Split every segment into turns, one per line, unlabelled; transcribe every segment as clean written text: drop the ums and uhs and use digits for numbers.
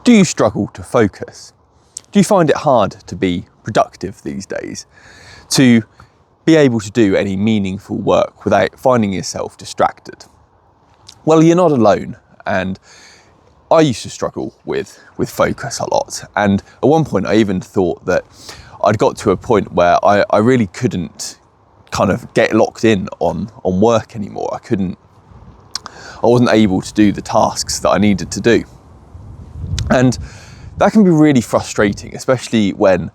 Do you struggle to focus? Do you find it hard to be productive these days? To be able to do any meaningful work without finding yourself distracted? Well, you're not alone, and I used to struggle with focus a lot, and at one point I even thought that I'd got to a point where I really couldn't kind of get locked in on work anymore. I wasn't able to do the tasks that I needed to do. And that can be really frustrating, especially when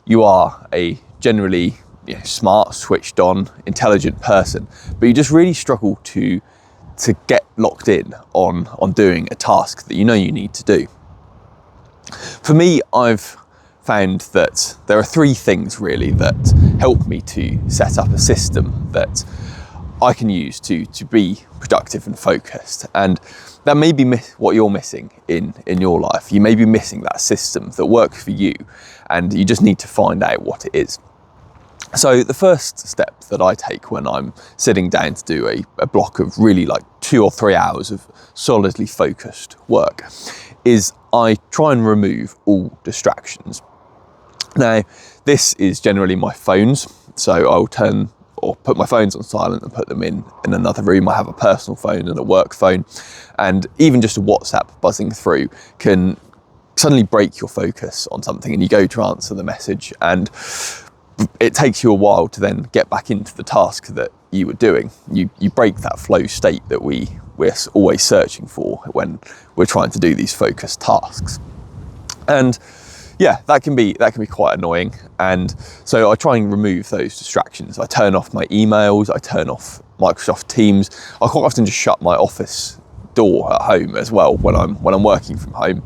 you are a generally smart, switched on, intelligent person, but you just really struggle to get locked in on doing a task that you know you need to do. For me, I've found that there are three things really that help me to set up a system that I can use to be productive and focused. And that may be what you're missing in your life. You may be missing that system that works for you, and you just need to find out what it is. So the first step that I take when I'm sitting down to do a block of really like 2 or 3 hours of solidly focused work is I try and remove all distractions. Now, this is generally my phones, so I'll put my phones on silent and put them in another room. I have a personal phone and a work phone, and even just a WhatsApp buzzing through can suddenly break your focus on something, and you go to answer the message and it takes you a while to then get back into the task that you were doing. You break that flow state that we're always searching for when we're trying to do these focused tasks. And yeah, that can be quite annoying. And so I try and remove those distractions. I turn off my emails, I turn off Microsoft Teams. I quite often just shut my office door at home as well when I'm working from home,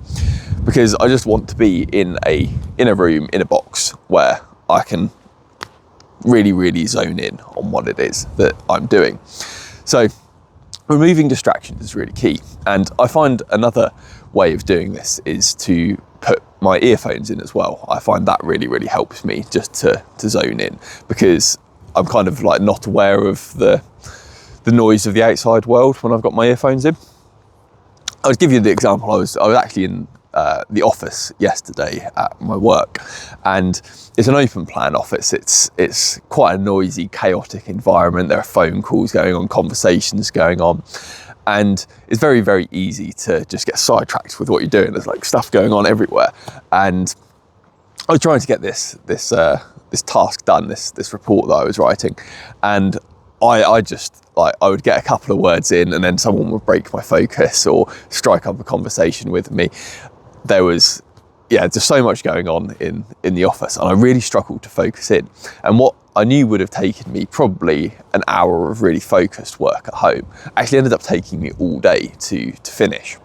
because I just want to be in a room, in a box where I can really, really zone in on what it is that I'm doing. So removing distractions is really key. And I find another way of doing this is to put my earphones in as well. I find that really, really helps me just to zone in, because I'm kind of like not aware of the noise of the outside world when I've got my earphones in. I'll give you the example. I was actually in the office yesterday at my work, and it's an open plan office. It's quite a noisy, chaotic environment. There are phone calls going on, conversations going on, and it's very, very easy to just get sidetracked with what you're doing. There's like stuff going on everywhere, and I was trying to get this task done, this report that I was writing, and I just I would get a couple of words in, and then someone would break my focus or strike up a conversation with me. There was just so much going on in the office, and I really struggled to focus in. And what I knew would have taken me probably an hour of really focused work at home actually ended up taking me all day to finish.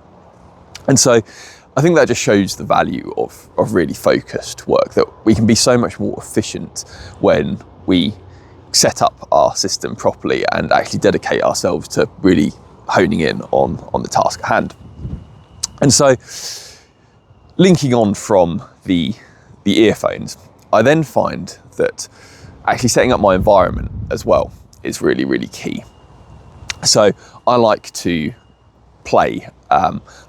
And so I think that just shows the value of really focused work, that we can be so much more efficient when we set up our system properly and actually dedicate ourselves to really honing in on the task at hand. And so linking on from the earphones, I then find that actually setting up my environment as well is really, really key. So I like to play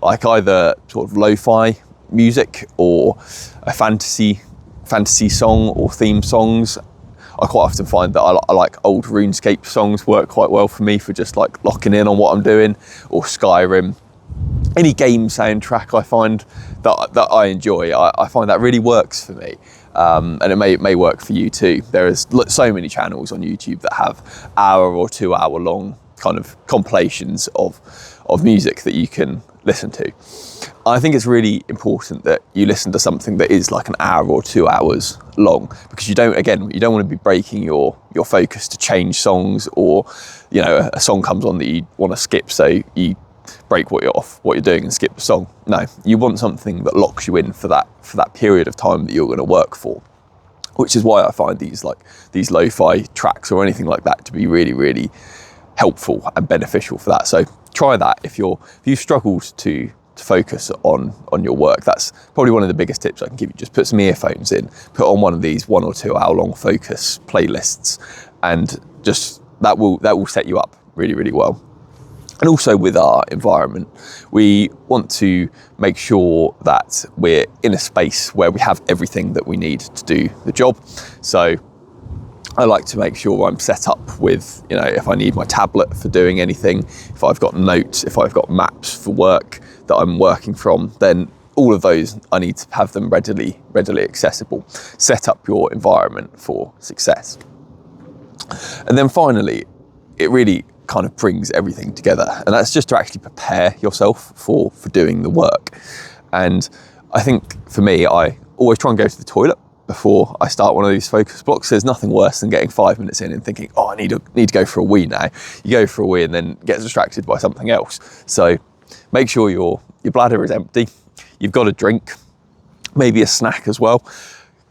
like either sort of lo-fi music or a fantasy song or theme songs. I quite often find that I like old RuneScape songs work quite well for me for just like locking in on what I'm doing, or Skyrim. Any game soundtrack I find that I enjoy, I find that really works for me. And it may work for you too. There is so many channels on YouTube that have hour or 2 hour long kind of compilations of music that you can listen to. I think it's really important that you listen to something that is like an hour or 2 hours long, because you don't want to be breaking your focus to change songs, or a song comes on that you want to skip, so you break what you're doing and skip the song. No, you want something that locks you in for that period of time that you're going to work for, which is why I find these lo-fi tracks or anything like that to be really, really helpful and beneficial for that. So try that if you've struggled to focus on your work. That's probably one of the biggest tips I can give you. Just put some earphones in, put on one of these 1 or 2 hour long focus playlists, and just that will set you up really, really well. And also with our environment, we want to make sure that we're in a space where we have everything that we need to do the job. So I like to make sure I'm set up with, if I need my tablet for doing anything, if I've got notes, if I've got maps for work that I'm working from, then all of those, I need to have them readily accessible. Set up your environment for success. And then finally, it really kind of brings everything together, and that's just to actually prepare yourself for doing the work. And I think for me, I always try and go to the toilet before I start one of these focus blocks. There's nothing worse than getting 5 minutes in and thinking, oh, I need to go for a wee now. You go for a wee and then get distracted by something else. So make sure your bladder is empty. You've got a drink, maybe a snack as well.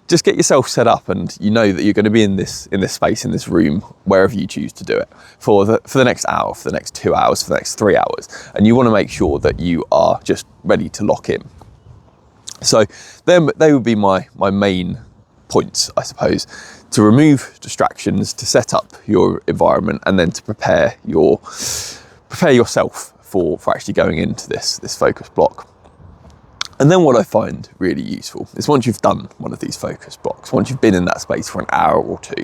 Just get yourself set up, and you know that you're going to be in this space, in this room, wherever you choose to do it, for the next hour, for the next 2 hours, for the next 3 hours. And you want to make sure that you are just ready to lock in. So they would be my main points, I suppose: to remove distractions, to set up your environment, and then to prepare yourself for actually going into this focus block. And then what I find really useful is, once you've done one of these focus blocks, once you've been in that space for an hour or two,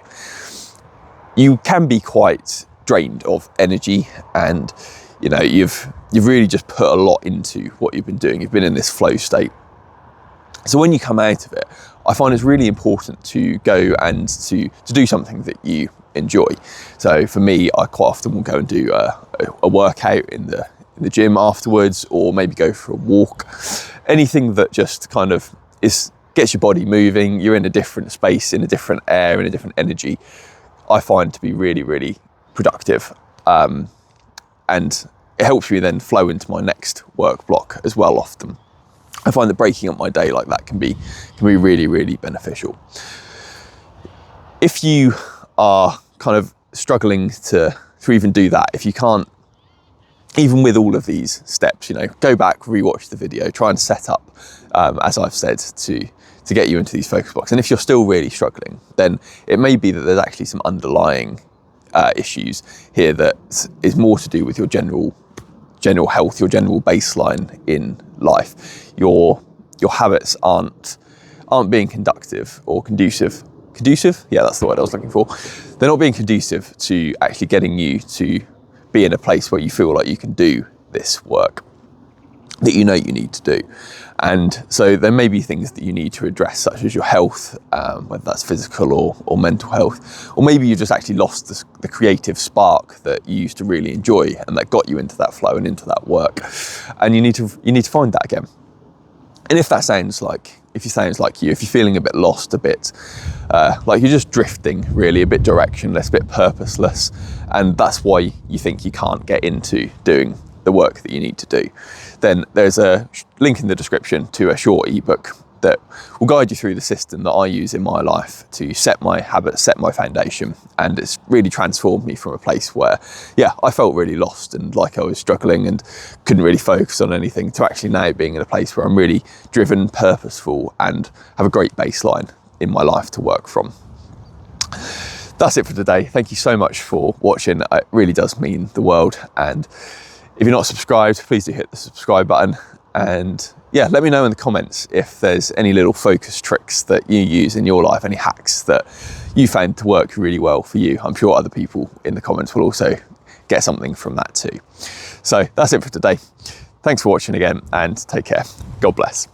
you can be quite drained of energy, and you've really just put a lot into what you've been doing. You've been in this flow state. So when you come out of it, I find it's really important to go and to do something that you enjoy. So for me, I quite often will go and do a workout in the gym afterwards, or maybe go for a walk. Anything that just kind of gets your body moving. You're in a different space, in a different air, in a different energy, I find to be really, really productive. And it helps me then flow into my next work block as well often. I find that breaking up my day like that can be really, really beneficial. If you are kind of struggling to even do that, if you can't, even with all of these steps, go back, rewatch the video, try and set up, as I've said, to get you into these focus blocks. And if you're still really struggling, then it may be that there's actually some underlying issues here that is more to do with your general health, your general baseline in life. Your habits aren't being conducive or conducive. Conducive? Yeah, that's the word I was looking for. They're not being conducive to actually getting you to be in a place where you feel like you can do this work that you need to do. And so there may be things that you need to address, such as your health, whether that's physical or mental health, or maybe you've just actually lost the creative spark that you used to really enjoy and that got you into that flow and into that work, and you need to find that again. And if you're feeling a bit lost, a bit like you're just drifting, really, a bit directionless, a bit purposeless, and that's why you think you can't get into doing the work that you need to do, then there's a link in the description to a short ebook that will guide you through the system that I use in my life to set my habits, set my foundation. And it's really transformed me from a place where, I felt really lost and like I was struggling and couldn't really focus on anything, to actually now being in a place where I'm really driven, purposeful, and have a great baseline in my life to work from. That's it for today. Thank you so much for watching. It really does mean the world. And if you're not subscribed, please do hit the subscribe button. And let me know in the comments if there's any little focus tricks that you use in your life, any hacks that you found to work really well for you. I'm sure other people in the comments will also get something from that too. So that's it for today. Thanks for watching again, and take care. God bless.